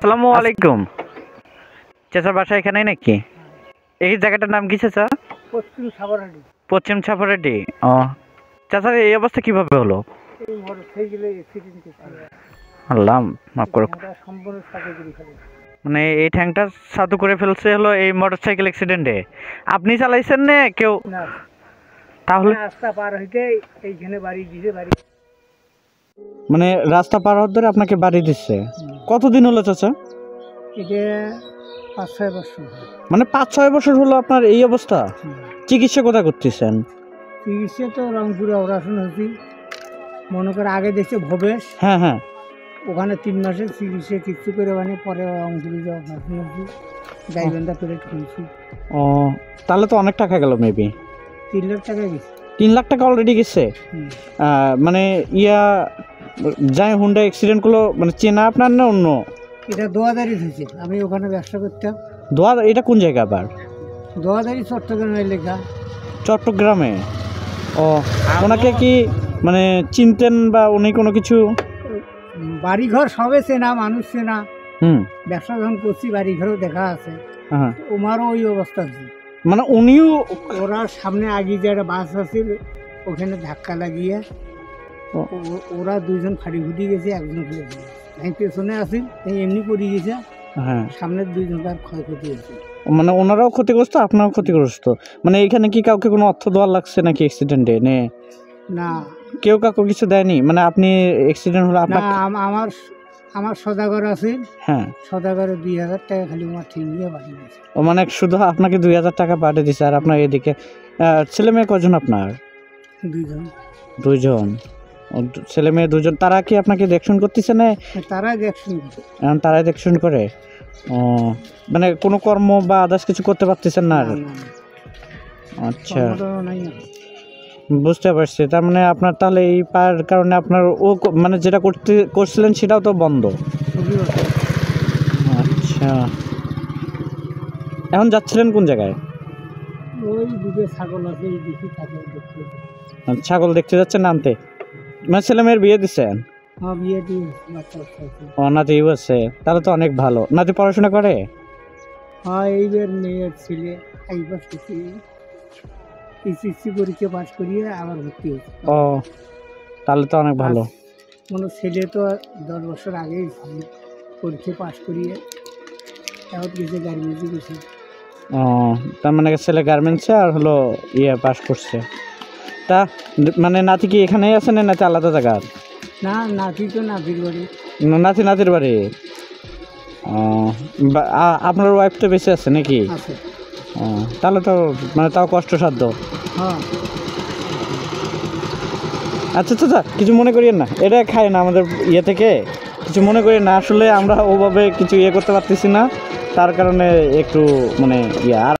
আসসালামু আলাইকুম। চাচার বাসা এখানেই নাকি? এই জায়গাটার নাম কি চাচা? পশ্চিম সাভারহাটি। পশ্চিম ছাপড়াটি। ও চাচার এই অবস্থা কিভাবে হলো? এই মোটরসাইকেলে অ্যাক্সিডেন্ট হয়েছে। আল্লাহ মাফ করো। সম্পূর্ণ সাথে করে ফেলে। মানে এই ট্যাঙ্কটা সাধু করে ফেলছে হলো এই মোটরসাইকেল অ্যাক্সিডেন্টে। আপনি চালাইছেন না কেউ? না, তাহলে রাস্তা পার হইতে এইখানে বাড়ি গিয়ে বাড়ি মানে রাস্তা পার হওয়ার ধরে আপনাকে বাড়ি দিচ্ছে। কতদিন হলো চাচা? এটা 5-6 বছর। মানে 5-6 বছর হলো আপনার এই অবস্থা? চিকিৎসা কোথায় করতেছেন? চিকিৎসা তো রংপুরে অপারেশন হয়েছি। মনে করে আগে দেখছে ভবেশ, হ্যাঁ হ্যাঁ, ওখানে 3 মাসের চিকিৎসা কিছু করে মানে পরে রংপুরে যে অপারেশন হয়েছি, গাইবান্ধা প্লেট খুলছি। ও তাহলে তো অনেক টাকা গেল, মেবি 3 লাখ টাকা গেছে। 3 লাখ টাকা অলরেডি গেছে। মানে যাই হুন্ডা অ্যাক্সিডেন্ট করলো, মানে চেনা আপনার না অন্য? এটা দোয়াদারি হয়েছে, আমি ওখানে ব্যবসা করতাম। এটা কোন জায়গা আবার? দোয়াদারি চট্টগ্রামের লেখা। চট্টগ্রামে? ও ওনাকে কি মানে চিনতেন বা উনি কোনো কিছু? বাড়িঘর সবে চেনা, মানুষ চেনা। হুম, ব্যবসা যখন করছি বাড়িঘরও দেখা আছে। হ্যাঁ, ওমারও ওই অবস্থা হচ্ছে। মানে উনিও ওরা সামনে আগে যে একটা বাস আছিল ওখানে ধাক্কা লাগিয়ে ওরা 2জন ফাটি ফুটি গেছে, একজন ফেলে গেছে। আমি পেছনে আছি, এমনি পড়ে গেছে। হ্যাঁ, সামনের 2জনকার ক্ষয়ক্ষতি হয়েছে। মানে ওনারাও ক্ষতিগ্রস্ত, আপনারাও ক্ষতিগ্রস্ত। মানে এখানে কি কাউকে কোনো অর্থ দেওয়া লাগছে নাকি অ্যাক্সিডেন্টে? না, কেউ কাউকে কিছু দেয়নি? মানে আপনি অ্যাক্সিডেন্ট হলো না, আপনার? আমার সদাগর আছে। হ্যাঁ, সদাগরে 2000 টাকা খালি আমার ঠিক নিয়ে বাড়ি গেছে। ও মানে শুধু আপনাকে 2000 টাকা পাঠিয়ে দিচ্ছে। আর আপনার এদিকে ছেলে মেয়ে কজন আপনার? 2জন। 2জন? ছেলে মেয়ে 2জন। তারা কি আপনাকে দেখশন করতেছে না? তারা দেখছেন এখন তারাই দেখশন করে। ও মানে কোনো কর্ম বা আদার্স কিছু করতে পারতেছেন না আর? আচ্ছা, বুঝতে পারছি। তার মানে আপনার তাহলে এই পার কারণে আপনার মানে যেটা করছিলেন সেটাও তো বন্ধ। আচ্ছা, এখন যাচ্ছিলেন কোন জায়গায়? ওই দুটো ছাগল আছে, এই দেখি ছাগল দেখতে। ছাগল দেখতে যাচ্ছেন আনতে? মানে ছেলে মেয়ের বিয়ে দিচ্ছেন? হ্যাঁ, বিয়ে দিয়ে বাচ্চা আছে। ও নাতিও আছে, তাহলে তো অনেক ভালো। নাতি পড়াশোনা করে? হ্যাঁ, এইবার মেয়ের ছেলে একবার এসএসসি পরীক্ষা পাস করিয়ে আবার ভর্তি হয়েছে। ও তাহলে তো অনেক ভালো। কোনো ছেলে তো 10 বছর আগেই পরীক্ষা পাস করিয়ে এখন গেছে গার্মেন্টসে গেছে। ও তার মানে ছেলে গার্মেন্টসে আর হলো পাস করছে। তা মানে নাতি কি এখানেই আছে না নাতি আলাদা জায়গা? না, নাতি তো নাতির বাড়ি। নাতির বাড়ি। ও আপনার ওয়াইফ তো বেঁচে আছে নাকি? আছে। ও তাহলে তো মানে তাও কষ্টসাধ্য। হ্যাঁ। আচ্ছা আচ্ছা, কিছু মনে করিয়েন না, এটা খায় না আমাদের থেকে, কিছু মনে করিয়েন না। আসলে আমরা ওভাবে কিছু করতে পারতেছি না, তার কারণে একটু মানে আর